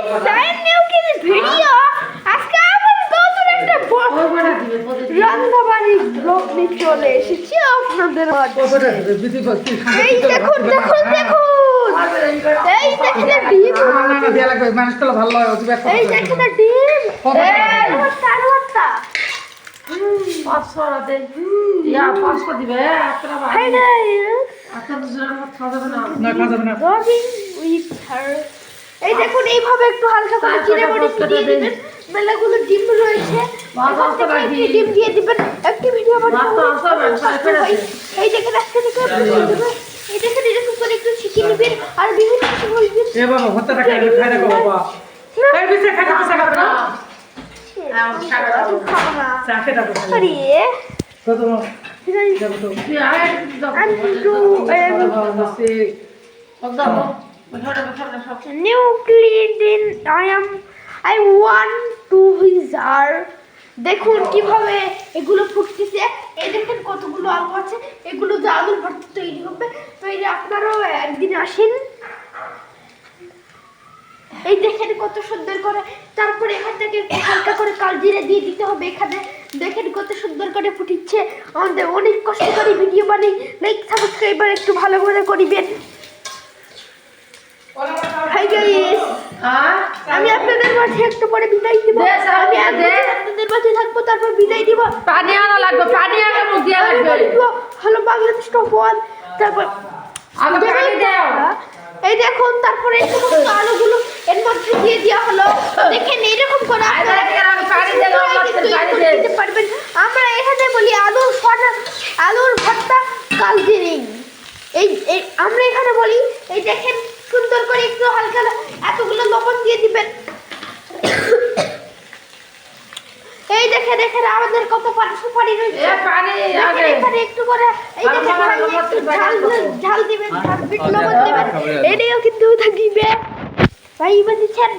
Sign new video. আজকে আমার নতুন একটা রান্নাবাড়ি ব্লগ নিয়ে চলে এসেছি আপনাদের মাঝে। এই দেখুন দেখুন দেখুন, এই দেখেন ডিম। এই দেখেন ডিম। তারওয়াটা 500 দে ইয়া 500 দিবে আপনারা হাই গাইস, আপনারা দুজন খাওয়া যাবে না রবিং উইথ হার। এই দেখুন এইভাবে একটু হালকা করে জিরে মরিচ দিয়ে দিবেন। মেলাগুলো ডিম রয়েছে, এখান থেকে একটি ডিম দিয়ে দিবেন। একটি ভিডিও বানাবো। এই দেখেন আজকে থেকে এই দেখেন এরকম করে একটু ছিটিয়ে দিবেন আর বিভিন্ন কিছু বলবেন। এ বাবা হত্যাটা খাই রাখো বাবা। এই বিছে খাই খাবে না। খাবো না। চাকে দাও তো। আরে কত I'm new clean. I want to wizard. দেখুন কিভাবে এগুলো ফুটতেছে। এই দেখেন কতগুলো আলু আছে, এগুলো যে আলুর ভর্তা তৈরি হবে। তো এই যে আপনারাও একদিন আসেন। এই দেখেন কত সুন্দর করে, তারপরে এখান থেকে হালকা করে কালজিরা দিয়ে দিতে হবে। এখানে দেখেন কত সুন্দর করে ফুটিচ্ছে। আমাদের অনেক কষ্ট করে ভিডিও বানাই, লাইক সাবস্ক্রাইব একটু ভালো করে করিবেন। হাই গাইস, আমি আপনাদের মাঝে একটু পরে বিদায় দিব। আমি আপনাদের মাঝে থাকবো, তারপর বিদায় দিব। পানি আনা লাগবে, পানি আনা মুখ দিয়া লাগবে। Hello Bangladesh top 1। তারপর আগে পানি দাও। এই দেখুন, তারপরে এই সমস্ত আলুগুলো এর মধ্যে দিয়ে দেওয়া হলো। দেখেন এরকম করে আপনারা দিতে পারবেন। আমরা এখানে বলি আলুর ভর্তা কালজিরিং। এই আমরা এখানে বলি। এই দেখেন সুন্দর করে একটু হালকা এতগুলো লবণ দিয়ে দিবেন। এই দেখে দেখেন আমাদের কত সুপারি রয়েছে। এখানে একটু করে এই দেখেন ঝাল দিবেন, ঝাল বিট লবণ দিবেন। এটাও কিন্তু থাকিবে। ভাই বুঝেছেন?